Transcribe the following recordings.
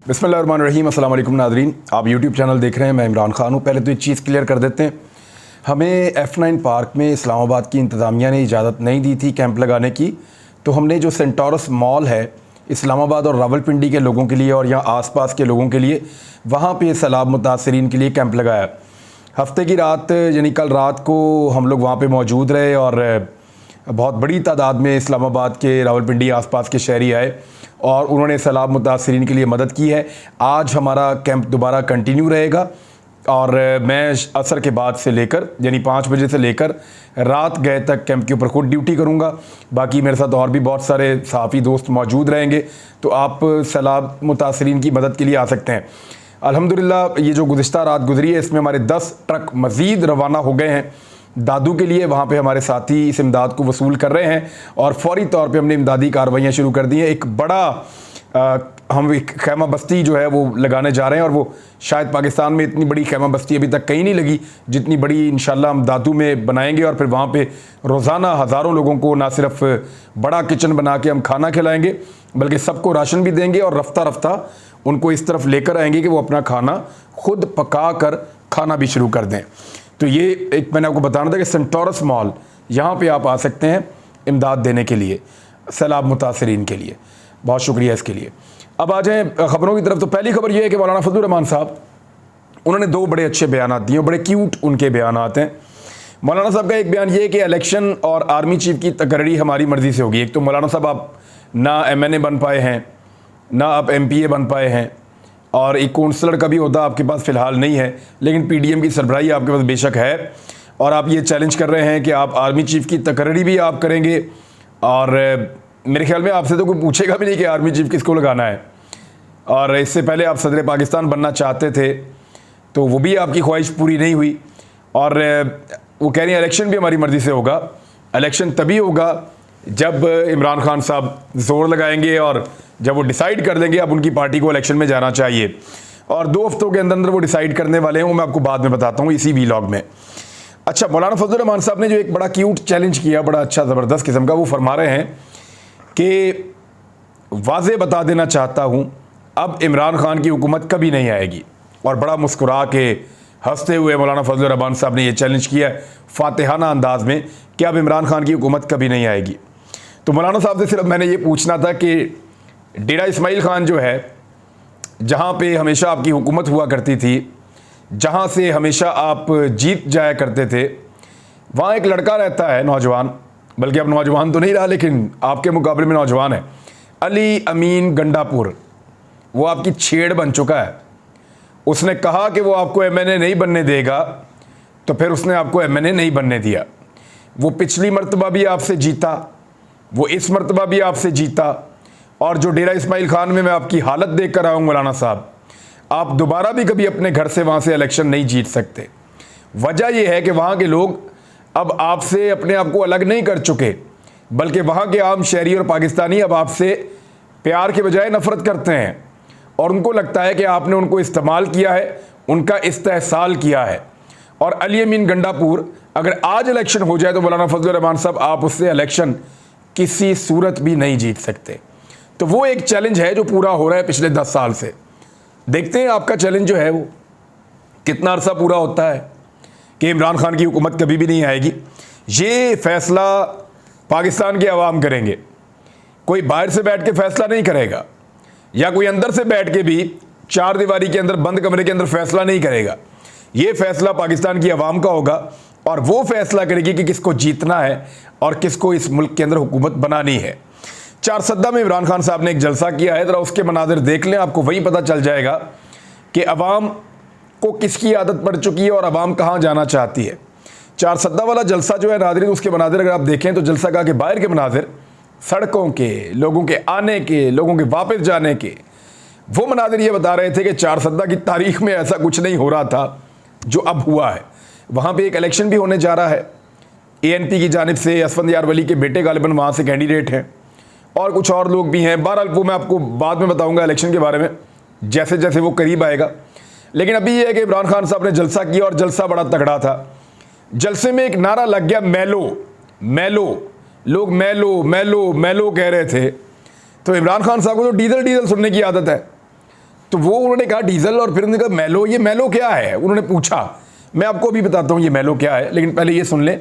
बिस्मिल्लाहिर्रहमानिर्रहीम। अस्सलाम वालेकुम नाज़रीन, आप यूट्यूब चैनल देख रहे हैं। मैं इमरान खान हूँ। पहले तो एक चीज़ क्लियर कर देते हैं, हमें F9 पार्क में इस्लामाबाद की इंतज़ामिया ने इजाज़त नहीं दी थी कैंप लगाने की। तो हमने जो सेंटोरस मॉल है इस्लामाबाद और रावलपिंडी के लोगों के लिए और यहाँ आसपास के लोगों के लिए, वहाँ पे सैलाब मुतासरीन के लिए कैंप लगाया। हफ्ते की रात यानी कल रात को हम लोग वहाँ पे मौजूद रहे और बहुत बड़ी तादाद में इस्लामाबाद के रावलपिंडी आसपास के शहरी आए और उन्होंने सैलाब मुतासरीन के लिए मदद की है। आज हमारा कैंप दोबारा कंटिन्यू रहेगा और मैं असर के बाद से लेकर यानी 5 बजे से लेकर रात गए तक कैंप के ऊपर खुद ड्यूटी करूंगा। बाकी मेरे साथ और भी बहुत सारे सहाफ़ी दोस्त मौजूद रहेंगे, तो आप सैलाब मुतासरीन की मदद के लिए आ सकते हैं। अल्हम्दुलिल्लाह ये जो गुज़िश्ता रात गुजरी है इसमें हमारे 10 ट्रक मज़ीद रवाना हो गए हैं दादू के लिए। वहाँ पे हमारे साथी इस इमदाद को वसूल कर रहे हैं और फौरी तौर पे हमने इमदादी कार्रवाइयाँ शुरू कर दी हैं। एक बड़ा हम एक खैमा बस्ती जो है वो लगाने जा रहे हैं और वो शायद पाकिस्तान में इतनी बड़ी खैमा बस्ती अभी तक कहीं नहीं लगी जितनी बड़ी इंशाल्लाह हम दादू में बनाएंगे। और फिर वहाँ पे रोज़ाना हज़ारों लोगों को ना सिर्फ बड़ा किचन बना के हम खाना खिलाएँगे बल्कि सबको राशन भी देंगे और रफ्ता रफ्ता उनको इस तरफ लेकर आएंगे कि वो अपना खाना खुद पका कर खाना भी शुरू कर दें। तो ये एक मैंने आपको बताना था कि सेंटोरस मॉल यहाँ पे आप आ सकते हैं इमदाद देने के लिए सैलाब मुतासरीन के लिए। बहुत शुक्रिया इसके लिए। अब आ जाएँ ख़बरों की तरफ। तो पहली खबर ये है कि मौलाना फजलुर रहमान साहब उन्होंने 2 बड़े अच्छे बयान दिए, बड़े क्यूट उनके बयान हैं। मौलाना साहब का एक बयान ये है कि इलेक्शन और आर्मी चीफ की तकर्री हमारी मर्ज़ी से होगी। एक तो मौलाना साहब आप ना MNA बन पाए हैं, ना आप MPA बन पाए हैं और एक काउंसलर का भी ओहदा आपके पास फ़िलहाल नहीं है, लेकिन PDM की सरबराही आपके पास बेशक है और आप ये चैलेंज कर रहे हैं कि आप आर्मी चीफ़ की तकर्री भी आप करेंगे। और मेरे ख्याल में आपसे तो कोई पूछेगा भी नहीं कि आर्मी चीफ़ किसको लगाना है। और इससे पहले आप सदर पाकिस्तान बनना चाहते थे तो वो भी आपकी ख्वाहिश पूरी नहीं हुई। और वो कह रही हैं इलेक्शन भी हमारी मर्ज़ी से होगा। इलेक्शन तभी होगा जब इमरान खान साहब ज़ोर लगाएंगे और जब वो डिसाइड कर देंगे अब उनकी पार्टी को इलेक्शन में जाना चाहिए। और 2 हफ्तों के अंदर अंदर वो डिसाइड करने वाले हैं, वो मैं आपको बाद में बताता हूँ इसी व्लॉग में। अच्छा, मौलाना फजलुर रहमान साहब ने जो एक बड़ा क्यूट चैलेंज किया, बड़ा अच्छा ज़बरदस्त किस्म का, वो फरमा रहे हैं कि वाज़े बता देना चाहता हूँ अब इमरान खान की हुकूमत कभी नहीं आएगी। और बड़ा मुस्कुरा के हंसते हुए मौलाना फजलुर रहमान साहब ने ये चैलेंज किया फातिहाना अंदाज में कि अब इमरान खान की हुकूमत कभी नहीं आएगी। तो मौलाना साहब से सिर्फ मैंने ये पूछना था कि डेरा इस्माइल खान जो है, जहाँ पे हमेशा आपकी हुकूमत हुआ करती थी, जहाँ से हमेशा आप जीत जाया करते थे, वहाँ एक लड़का रहता है नौजवान, बल्कि अब नौजवान तो नहीं रहा लेकिन आपके मुकाबले में नौजवान है, अली अमीन गंडापुर। वो आपकी छेड़ बन चुका है। उसने कहा कि वो आपको MNA नहीं बनने देगा, तो फिर उसने आपको MNA नहीं बनने दिया। वो पिछली मरतबा भी आपसे जीता, वो इस मरतबा भी आपसे जीता। और जो डेरा इस्माइल खान में मैं आपकी हालत देख कर आया हूँ मौलाना साहब, आप दोबारा भी कभी अपने घर से वहाँ से इलेक्शन नहीं जीत सकते। वजह यह है कि वहाँ के लोग अब आपसे अपने आप को अलग नहीं कर चुके, बल्कि वहाँ के आम शहरी और पाकिस्तानी अब आपसे प्यार के बजाय नफ़रत करते हैं और उनको लगता है कि आपने उनको इस्तेमाल किया है, उनका इस्तेहसाल किया है। और अली अमीन गंडापुर अगर आज इलेक्शन हो जाए तो मौलाना फजलुर रहमान साहब आप उससे इलेक्शन किसी सूरत भी नहीं जीत सकते। तो वो एक चैलेंज है जो पूरा हो रहा है पिछले 10 साल से। देखते हैं आपका चैलेंज जो है वो कितना अरसा पूरा होता है कि इमरान खान की हुकूमत कभी भी नहीं आएगी। ये फ़ैसला पाकिस्तान के अवाम करेंगे, कोई बाहर से बैठ के फ़ैसला नहीं करेगा या कोई अंदर से बैठ के भी 4 दीवारी के अंदर बंद कमरे के अंदर फ़ैसला नहीं करेगा। ये फ़ैसला पाकिस्तान की अवाम का होगा और वो फ़ैसला करेगी कि किसको जीतना है और किसको इस मुल्क के अंदर हुकूमत बनानी है। 4 सद्दा में इमरान खान साहब ने एक जलसा किया है, ज़रा उसके मनाज़िर देख लें, आपको वही पता चल जाएगा कि अवाम को किसकी आदत पड़ चुकी है और अवाम कहाँ जाना चाहती है। 4 सद्दा वाला जलसा जो है नाज़रीन, उसके मनाज़िर अगर आप देखें तो जलसा का के बाहर के मनाज़िर, सड़कों के, लोगों के आने के, लोगों के वापस जाने के, वो मनाज़िर ये बता रहे थे कि 4 सद्दा की तारीख़ में ऐसा कुछ नहीं हो रहा था जो अब हुआ है। वहाँ पर एक इलेक्शन भी होने जा रहा है, ANP की जानिब से असफंद यार वली के बेटे गालिबन वहाँ से कैंडिडेट हैं और कुछ और लोग भी हैं। बहरहाल वो मैं आपको बाद में बताऊंगा इलेक्शन के बारे में जैसे जैसे वो करीब आएगा। लेकिन अभी ये है कि इमरान खान साहब ने जलसा किया और जलसा बड़ा तगड़ा था। जलसे में एक नारा लग गया, मैलो मैलो। लोग मैलो मैलो मैलो कह रहे थे। तो इमरान खान साहब को तो डीजल डीजल सुनने की आदत है। तो वो उन्होंने कहा डीजल, और फिर उन्होंने कहा मैलो। ये मैलो क्या है उन्होंने पूछा। मैं आपको अभी बताता हूँ ये मैलो क्या है, लेकिन पहले ये सुन लें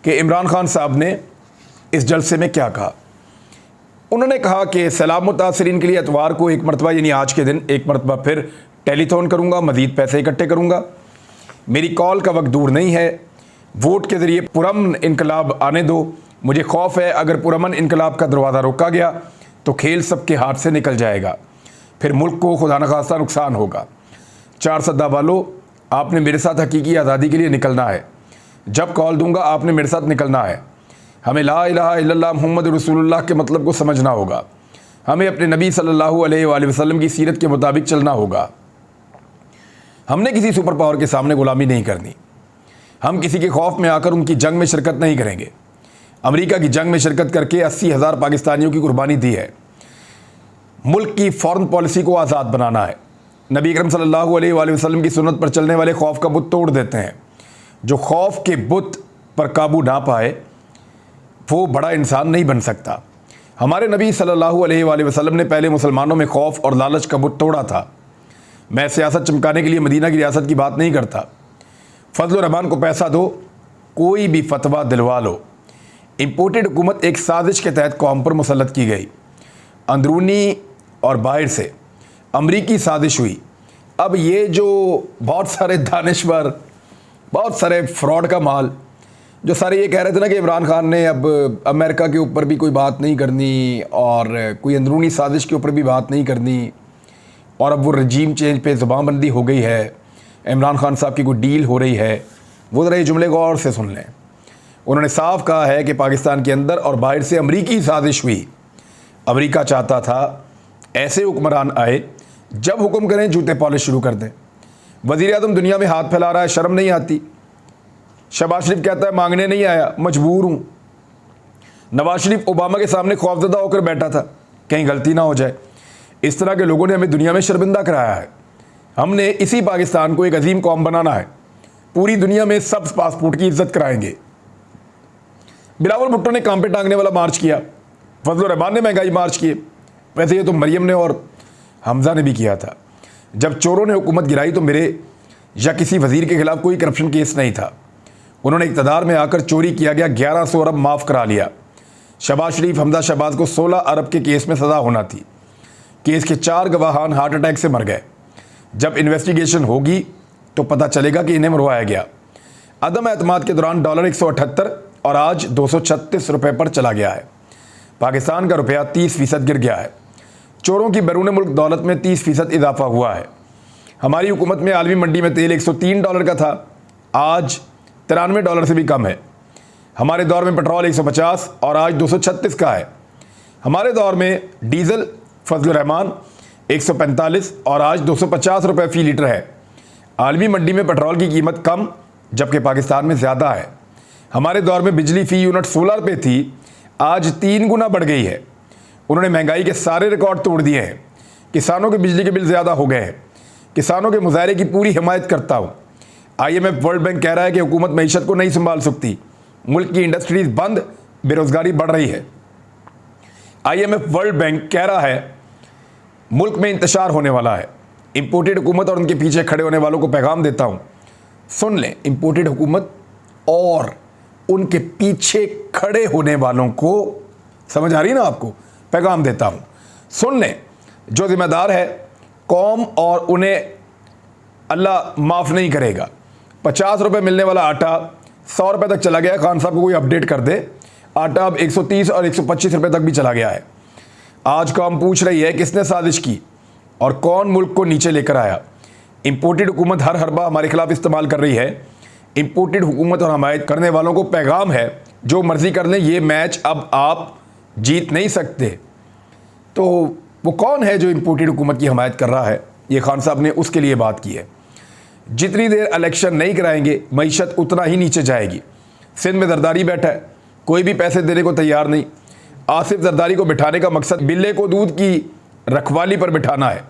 कि इमरान खान साहब ने इस जलसे में क्या कहा। उन्होंने कहा कि सैलाब मुतासरीन के लिए एतवार को एक मरतबा यानी आज के दिन एक मरतबा फिर टेलीथॉन करूँगा, मज़ीद पैसे इकट्ठे करूँगा। मेरी कॉल का वक्त दूर नहीं है, वोट के ज़रिए पुरअमन इनकलाब आने दो। मुझे खौफ है अगर पुरअमन इनकलाब का दरवाज़ा रोका गया तो खेल सबके हाथ से निकल जाएगा, फिर मुल्क को खुदा न खास्ता नुकसान होगा। 4 सद्दा वालों, आपने मेरे साथ हकीकी आज़ादी के लिए निकलना है। जब कॉल दूंगा आपने मेरे साथ निकलना है। हमें ला इलाहा इल्लल्लाह मुहम्मद रसूलुल्लाह के मतलब को समझना होगा। हमें अपने नबी सल्लल्लाहु अलैहि वसल्लम की सीरत के मुताबिक चलना होगा। हमने किसी सुपर पावर के सामने गुलामी नहीं करनी। हम किसी के खौफ में आकर उनकी जंग में शिरकत नहीं करेंगे। अमेरिका की जंग में शिरकत करके 80,000 पाकिस्तानियों की कुर्बानी दी है। मुल्क की फॉरेन पॉलिसी को आज़ाद बनाना है। नबी अकरम सल्लल्लाहु अलैहि वसल्लम की सुन्नत पर चलने वाले खौफ का बुत तोड़ देते हैं। जो खौफ के बुत पर काबू ना पाए वो बड़ा इंसान नहीं बन सकता। हमारे नबी सल्लल्लाहु अलैहि वसल्लम ने पहले मुसलमानों में खौफ और लालच का बुत तोड़ा था। मैं सियासत चमकाने के लिए मदीना की रियासत की बात नहीं करता। फजल रहमान को पैसा दो, कोई भी फतवा दिलवा लो। इम्पोर्टेड हुकूमत एक साजिश के तहत कौम पर मुसल्लत की गई। अंदरूनी और बाहर से अमरीकी साजिश हुई। अब ये जो बहुत सारे दानिश्वर, बहुत सारे फ्रॉड का माल, जो सारे ये कह रहे थे ना कि इमरान खान ने अब अमेरिका के ऊपर भी कोई बात नहीं करनी और कोई अंदरूनी साजिश के ऊपर भी बात नहीं करनी, और अब वो रजीम चेंज पे ज़ुबानबंदी हो गई है, इमरान खान साहब की कोई डील हो रही है। वो ज़रा ये जुमले गौर से सुन लें। उन्होंने साफ कहा है कि पाकिस्तान के अंदर और बाहर से अमरीकी साजिश हुई। अमेरिका चाहता था ऐसे हुक्मरान आए जब हुक्म करें जूते पॉलिश शुरू कर दें। वज़ीर आज़म दुनिया में हाथ फैला रहा है, शर्म नहीं आती। शहबाज शरीफ कहता है मांगने नहीं आया, मजबूर हूँ। नवाज शरीफ ओबामा के सामने खौफजदा होकर बैठा था कहीं गलती ना हो जाए। इस तरह के लोगों ने हमें दुनिया में शर्मिंदा कराया है। हमने इसी पाकिस्तान को एक अजीम कौम बनाना है। पूरी दुनिया में सब पासपोर्ट की इज्जत कराएंगे। बिलावल भुट्टो ने काम पे टांगने वाला मार्च किया, फजल रहमान ने महंगाई मार्च किए। वैसे ये तो मरियम ने और हमजा ने भी किया था। जब चोरों ने हुकूमत गिराई तो मेरे या किसी वजीर के खिलाफ कोई करप्शन केस नहीं था। उन्होंने इक़्तिदार में आकर चोरी किया गया 1100 अरब माफ़ करा लिया। शहबाज शरीफ, हमजा शहबाज को 16 अरब के केस में सज़ा होना थी। केस के 4 गवाहान हार्ट अटैक से मर गए। जब इन्वेस्टिगेशन होगी तो पता चलेगा कि इन्हें मरवाया गया। अदम एतमाद के दौरान डॉलर 178 और आज 236 रुपये पर चला गया है। पाकिस्तान का रुपया 30% गिर गया है। चोरों की बैरून मुल्क दौलत में 30% इजाफा हुआ है। हमारी हुकूमत में आलमी मंडी में तेल 103 डॉलर का था, आज 93 डॉलर से भी कम है। हमारे दौर में पेट्रोल 150 और आज 236 का है। हमारे दौर में डीजल फजल रहमान 145 और आज 250 रुपये फ़ी लीटर है। आलमी मंडी में पेट्रोल की कीमत कम जबकि पाकिस्तान में ज़्यादा है। हमारे दौर में बिजली फ़ी यूनिट 16 रुपये थी, आज 3 गुना बढ़ गई है। उन्होंने महंगाई के सारे रिकॉर्ड तोड़ दिए हैं। किसानों के बिजली के बिल ज़्यादा हो गए हैं। किसानों के मुजाहरे की पूरी हिमायत करता हूँ। IMF वर्ल्ड बैंक कह रहा है कि हुकूमत मईशत को नहीं संभाल सकती, मुल्क की इंडस्ट्रीज बंद, बेरोज़गारी बढ़ रही है। IMF वर्ल्ड बैंक कह रहा है मुल्क में इंतशार होने वाला है। इम्पोर्टेड हुकूमत और उनके पीछे खड़े होने वालों को पैगाम देता हूँ, सुन लें। इम्पोर्टेड हुकूमत और उनके पीछे खड़े होने वालों को, समझ आ रही ना आपको, पैगाम देता हूँ, सुन लें। जो जिम्मेदार है कौम और उन्हें अल्लाह माफ़ नहीं करेगा। 50 रुपये मिलने वाला आटा 100 रुपये तक चला गया। खान साहब को कोई अपडेट कर दे, आटा अब 130 और 125 रुपये तक भी चला गया है। आज कौम पूछ रही है किसने साजिश की और कौन मुल्क को नीचे लेकर आया। इम्पोर्टेड हुकूमत हर हरबा हमारे खिलाफ इस्तेमाल कर रही है। इम्पोर्टेड हुकूमत और हमायत करने वालों को पैगाम है, जो मर्ज़ी कर लें, ये मैच अब आप जीत नहीं सकते। तो वो कौन है जो इम्पोर्टेड हुकूमत की हमायत कर रहा है? ये खान साहब ने उसके लिए बात की है। जितनी देर इलेक्शन नहीं कराएंगे मईशत उतना ही नीचे जाएगी। सिंध में जरदारी बैठा है, कोई भी पैसे देने को तैयार नहीं। आसिफ जरदारी को बिठाने का मकसद बिल्ले को दूध की रखवाली पर बिठाना है।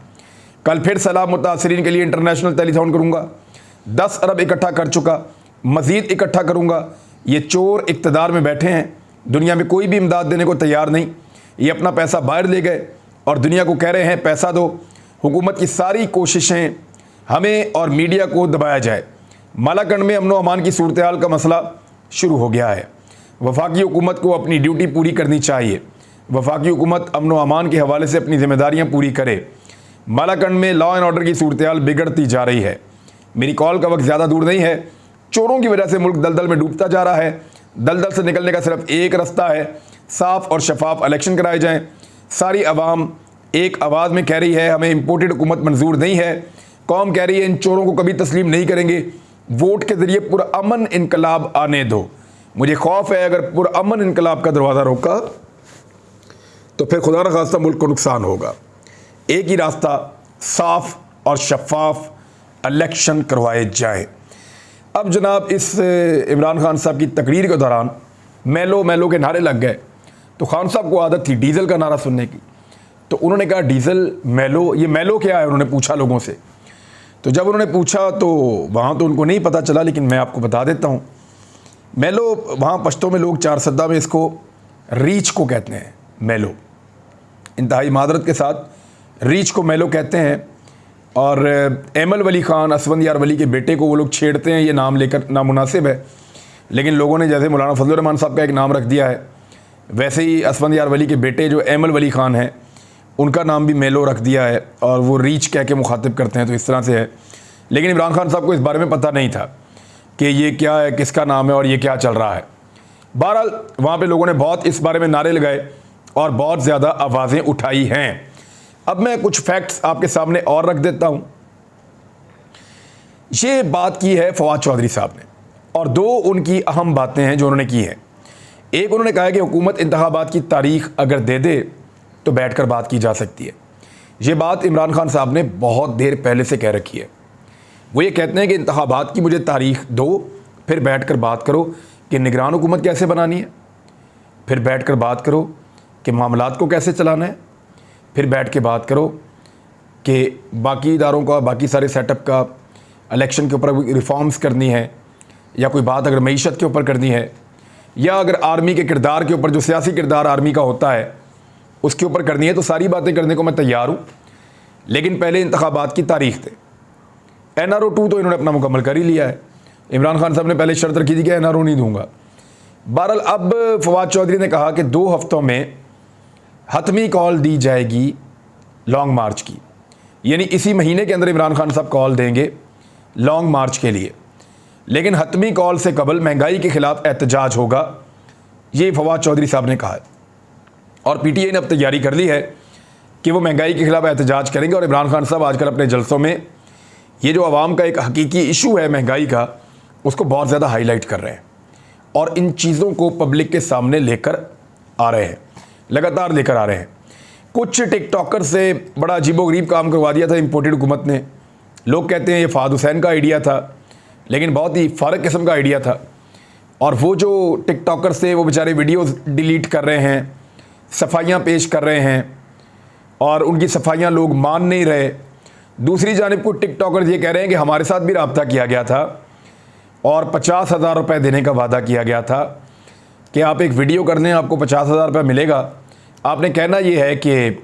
कल फिर सैलाब मुतासरीन के लिए इंटरनेशनल टेलीथॉन करूँगा। 10 अरब इकट्ठा कर चुका, मज़ीद इकट्ठा करूँगा। ये चोर इक़्तिदार में बैठे हैं, दुनिया में कोई भी इमदाद देने को तैयार नहीं। ये अपना पैसा बाहर ले गए और दुनिया को कह रहे हैं पैसा दो। हुकूमत की सारी कोशिशें हमें और मीडिया को दबाया जाए। मालाकंड में अमन व अमान की सूरत हाल का मसला शुरू हो गया है। वफाकी हुकूमत को अपनी ड्यूटी पूरी करनी चाहिए। वफाकी हुकूमत अमन व अमान के हवाले से अपनी जिम्मेदारियाँ पूरी करे। मालाकंड में लॉ एंड ऑर्डर की सूरत हाल बिगड़ती जा रही है। मेरी कॉल का वक्त ज़्यादा दूर नहीं है। चोरों की वजह से मुल्क दलदल में डूबता जा रहा है। दलदल से निकलने का सिर्फ एक रास्ता है, साफ और शफाफ इलेक्शन कराए जाएं। सारी आवाम एक आवाज़ में कह रही है हमें इम्पोर्टेड हुकूमत मंजूर नहीं है। कौम कह रही है इन चोरों को कभी तस्लीम नहीं करेंगे। वोट के ज़रिए पुरअमन इनकलाब आने दो। मुझे खौफ है अगर पुरअमन इनकलाब का दरवाज़ा रोका तो फिर खुदा न खास्ता मुल्क को नुकसान होगा। एक ही रास्ता, साफ और शफाफ इलेक्शन करवाए जाएं। अब जनाब इस इमरान खान साहब की तकरीर के दौरान मेलो मेलो के नारे लग गए। तो खान साहब को आदत थी डीज़ल का नारा सुनने की, तो उन्होंने कहा डीज़ल मेलो, ये मेलो क्या है? उन्होंने पूछा लोगों से। तो जब उन्होंने पूछा तो वहाँ तो उनको नहीं पता चला, लेकिन मैं आपको बता देता हूँ। मेलो वहाँ पश्तो में लोग चार सद्दा में इसको रीच को कहते हैं। मेलो इंतहाई मादरत के साथ रीच को मेलो कहते हैं। और एमल वली ख़ान असफंदियार वली के बेटे को वो लोग छेड़ते हैं, ये नाम लेकर नामुनासिब है। लेकिन लोगों ने जैसे मौलाना फजलुर रहमान साहब का एक नाम रख दिया है, वैसे ही असफंदियार वली के बेटे जो एमल वली ख़ान हैं उनका नाम भी मेलो रख दिया है और वो रीच कह के मुखातिब करते हैं। तो इस तरह से है। लेकिन इमरान खान साहब को इस बारे में पता नहीं था कि ये क्या है, किसका नाम है और ये क्या चल रहा है। बहरहाल वहाँ पे लोगों ने बहुत इस बारे में नारे लगाए और बहुत ज़्यादा आवाज़ें उठाई हैं। अब मैं कुछ फैक्ट्स आपके सामने और रख देता हूँ। ये बात की है फवाद चौधरी साहब ने और दो उनकी अहम बातें हैं जो उन्होंने की हैं। एक, उन्होंने कहा है कि हुकूमत इंतखाबात की तारीख अगर दे दे तो बैठकर बात की जा सकती है। ये बात इमरान खान साहब ने बहुत देर पहले से कह रखी है। वो ये कहते हैं कि इंतखाबात की मुझे तारीख दो, फिर बैठकर बात करो कि निगरान हुकूमत कैसे बनानी है, फिर बैठकर बात करो कि मामलात को कैसे चलाना है, फिर बैठ के बात करो कि बाकी इदारों का, बाकी सारे सेटअप का, इलेक्शन के ऊपर रिफॉर्म्स करनी है या कोई बात अगर मईशत के ऊपर करनी है या अगर आर्मी के किरदार के ऊपर, जो सियासी किरदार आर्मी का होता है, उसके ऊपर करनी है। तो सारी बातें करने को मैं तैयार हूँ, लेकिन पहले इंतखाबात की तारीख थे। NRO 2 तो इन्होंने अपना मुकम्मल कर ही लिया है। इमरान खान साहब ने पहले शर्त रखी थी कि NRO नहीं दूंगा। बहरहाल अब फवाद चौधरी ने कहा कि 2 हफ्तों में हतमी कॉल दी जाएगी लॉन्ग मार्च की, यानी इसी महीने के अंदर इमरान खान साहब कॉल देंगे लॉन्ग मार्च के लिए। लेकिन हतमी कॉल से कबल महंगाई के खिलाफ एहतजाज होगा, ये फवाद चौधरी साहब ने कहा है। और PTI ने अब तैयारी कर ली है कि वो महंगाई के खिलाफ एहतजाज करेंगे। और इमरान खान साहब आजकल अपने जलसों में ये जो आवाम का एक हकीकी इशू है महंगाई का, उसको बहुत ज़्यादा हाईलाइट कर रहे हैं और इन चीज़ों को पब्लिक के सामने लेकर आ रहे हैं, लगातार लेकर आ रहे हैं। कुछ टिकटॉकर से बड़ा अजीबोगरीब काम करवा दिया था इम्पोर्टेड हुकूमत ने। लोग कहते हैं ये फ़ाद हुसैन का आइडिया था, लेकिन बहुत ही फ़र्क किस्म का आइडिया था। और वो जो टिकटॉकर से वो बेचारे वीडियोस डिलीट कर रहे हैं, सफाइयाँ पेश कर रहे हैं और उनकी सफाइयाँ लोग मान नहीं रहे। दूसरी जानिब को टिकटॉकर ये कह रहे हैं कि हमारे साथ भी रब्ता किया गया था और 50,000 रुपये देने का वादा किया गया था कि आप एक वीडियो कर लें, आपको 50,000 रुपये मिलेगा। आपने कहना ये है कि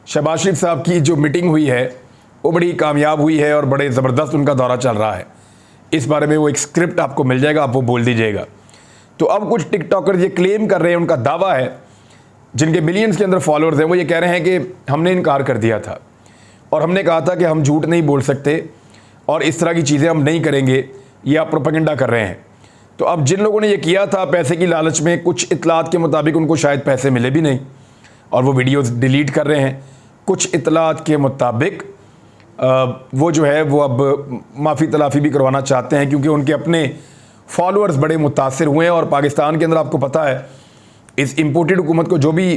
शहबाज शरीफ साहब की जो मीटिंग हुई है वो बड़ी कामयाब हुई है और बड़े ज़बरदस्त उनका दौरा चल रहा है। इस बारे में वो एक स्क्रिप्ट आपको मिल जाएगा, आप वो बोल दीजिएगा। तो अब कुछ टिकटॉकर ये क्लेम कर रहे हैं, उनका दावा है, जिनके मिलियंस के अंदर फॉलोअर्स हैं, वो ये कह रहे हैं कि हमने इनकार कर दिया था और हमने कहा था कि हम झूठ नहीं बोल सकते और इस तरह की चीज़ें हम नहीं करेंगे, ये आप प्रोपेगेंडा कर रहे हैं। तो अब जिन लोगों ने ये किया था पैसे की लालच में, कुछ इतलात के मुताबिक उनको शायद पैसे मिले भी नहीं और वो वीडियोस डिलीट कर रहे हैं। कुछ इतलात के मुताबिक वो जो है वो अब माफ़ी तलाफ़ी भी करवाना चाहते हैं क्योंकि उनके अपने फॉलोअर्स बड़े मुतासिर हुए हैं। और पाकिस्तान के अंदर आपको पता है इस इम्पोर्टेड हुकूमत को जो भी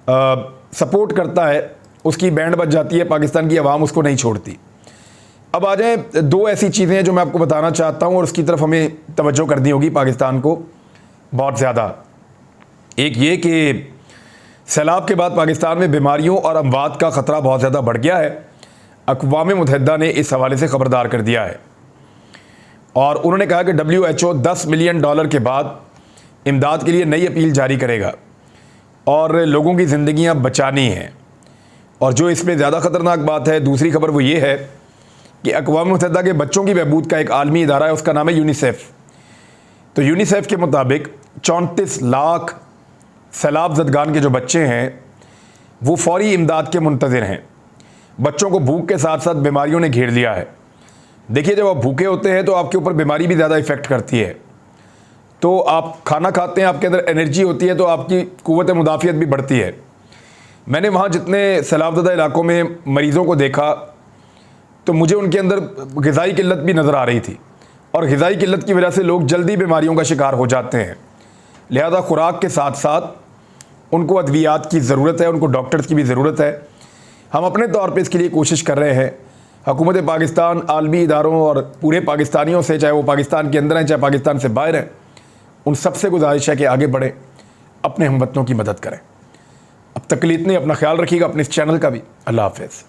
सपोर्ट करता है उसकी बैंड बज जाती है, पाकिस्तान की आवाम उसको नहीं छोड़ती। अब आ जाए 2 ऐसी चीज़ें हैं जो मैं आपको बताना चाहता हूँ और उसकी तरफ हमें तवज्जो करनी होगी पाकिस्तान को बहुत ज़्यादा। एक ये कि सैलाब के बाद पाकिस्तान में बीमारियों और अमवात का ख़तरा बहुत ज़्यादा बढ़ गया है। अक़वाम मुत्तहिदा ने इस हवाले से ख़बरदार कर दिया है और उन्होंने कहा कि WHO $10 मिलियन के बाद इमदाद के लिए नई अपील जारी करेगा और लोगों की ज़िंदगियां बचानी हैं। और जो इसमें ज़्यादा ख़तरनाक बात है, दूसरी खबर वो ये है कि अक़वाम मुत्तहिदा के बच्चों की बहबूद का एक आलमी इदारा है, उसका नाम है यूनिसेफ। तो यूनिसेफ के मुताबिक 34 लाख सैलाब ज़दगान के जो बच्चे हैं वो फ़ौरी इमदाद के मुंतज़िर हैं। बच्चों को भूख के साथ साथ बीमारियों ने घेर लिया है। देखिए, जब आप भूखे होते हैं तो आपके ऊपर बीमारी भी ज़्यादा इफ़ेक्ट करती है। तो आप खाना खाते हैं, आपके अंदर एनर्जी होती है, तो आपकी क़ुव्वत मुदाफ़ियत भी बढ़ती है। मैंने वहाँ जितने सैलाबज़दा इलाकों में मरीज़ों को देखा तो मुझे उनके अंदर ग़िज़ाई किल्लत भी नज़र आ रही थी, और ग़िज़ाई किल्लत की वजह से लोग जल्दी बीमारियों का शिकार हो जाते हैं। लिहाजा खुराक के साथ साथ उनको अद्वियात की ज़रूरत है, उनको डॉक्टर्स की भी ज़रूरत है। हम अपने तौर पे इसके लिए कोशिश कर रहे हैं। हुकूमत पाकिस्तान आलमी इदारों और पूरे पाकिस्तानियों से, चाहे वो पाकिस्तान के अंदर हैं चाहे पाकिस्तान से बाहर हैं, उन सबसे गुजारिश है कि आगे बढ़ें, अपने हमवतनों की मदद करें। अब तक के लिए इतने, अपना ख्याल रखिएगा, अपने इस चैनल का भी। अल्लाह हाफ़िज़।